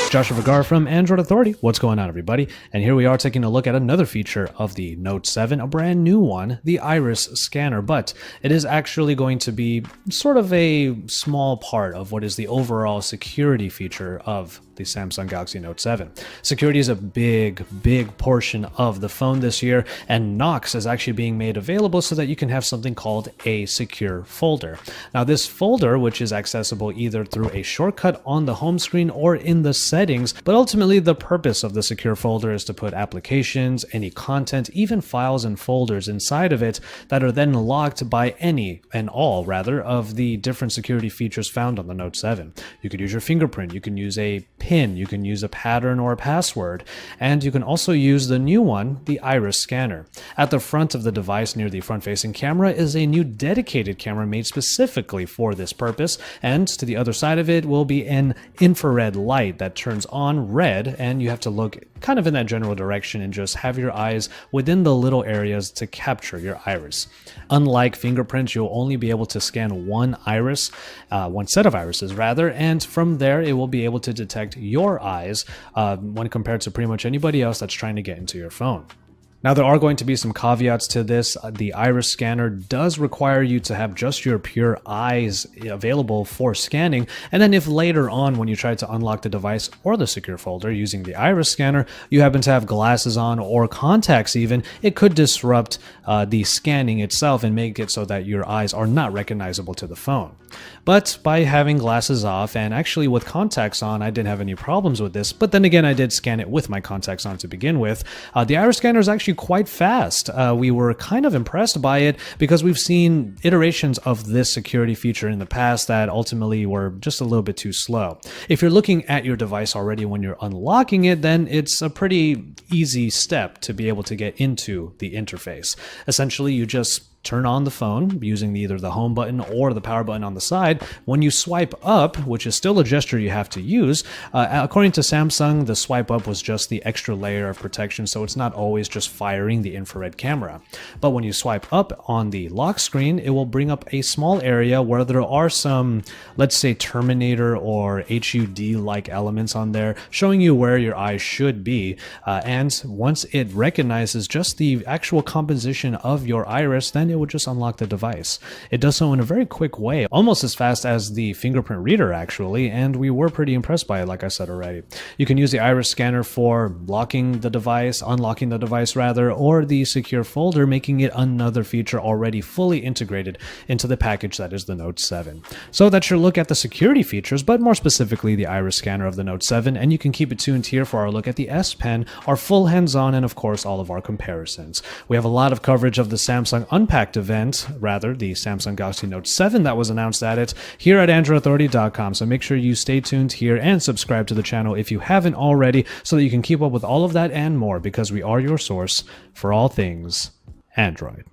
Joshua Vergara from Android Authority. What's going on, everybody? And here we are taking a look at another feature of the Note 7, a brand new one, the Iris Scanner, but it is actually going to be sort of a small part of what is the overall security feature of the Samsung Galaxy Note 7. Security is a big portion of the phone this year, and Knox is actually being made available so that you can have something called a secure folder. Now, this folder, which is accessible either through a shortcut on the home screen or in the settings, but ultimately the purpose of the secure folder is to put applications, any content, even files and folders inside of it that are then locked by any and all, rather, of the different security features found on the Note 7. You could use your fingerprint, you can use a PIN, you can use a pattern or a password, and you can also use the new one, the Iris Scanner. At the front of the device near the front-facing camera is a new dedicated camera made specifically for this purpose, and to the other side of it will be an infrared light that turns on red, and you have to look kind of in that general direction and just have your eyes within the little areas to capture your iris. Unlike fingerprints, you'll only be able to scan one iris, one set of irises rather, and from there it will be able to detect your eyes when compared to pretty much anybody else that's trying to get into your phone. Now, there are going to be some caveats to this. The Iris Scanner does require you to have just your pure eyes available for scanning, and then if later on when you try to unlock the device or the secure folder using the Iris Scanner, you happen to have glasses on or contacts even, it could disrupt the scanning itself and make it so that your eyes are not recognizable to the phone. But by having glasses off, and actually with contacts on, I didn't have any problems with this, but then again, I did scan it with my contacts on to begin with. The Iris Scanner is actually quite fast. We were kind of impressed by it because we've seen iterations of this security feature in the past that ultimately were just a little bit too slow. If you're looking at your device already when you're unlocking it, then it's a pretty easy step to be able to get into the interface. Essentially, you just turn on the phone using either the home button or the power button on the side. When you swipe up, which is still a gesture you have to use, according to Samsung, the swipe up was just the extra layer of protection, so it's not always just firing the infrared camera. But when you swipe up on the lock screen, it will bring up a small area where there are some, let's say, Terminator or HUD-like elements on there, showing you where your eyes should be. And once it recognizes just the actual composition of your iris, then it would just unlock the device. It does so in a very quick way, almost as fast as the fingerprint reader actually, and we were pretty impressed by it, like I said already. You can use the Iris Scanner for locking the device, unlocking the device rather, or the secure folder, making it another feature already fully integrated into the package that is the Note 7. So that's your look at the security features, but more specifically the Iris Scanner of the Note 7, and you can keep it tuned here for our look at the S Pen, our full hands-on, and of course all of our comparisons. We have a lot of coverage of the Samsung Unpacked event, rather the Samsung Galaxy Note 7 that was announced at it, here at AndroidAuthority.com. So make sure you stay tuned here and subscribe to the channel if you haven't already, so that you can keep up with all of that and more, because we are your source for all things Android.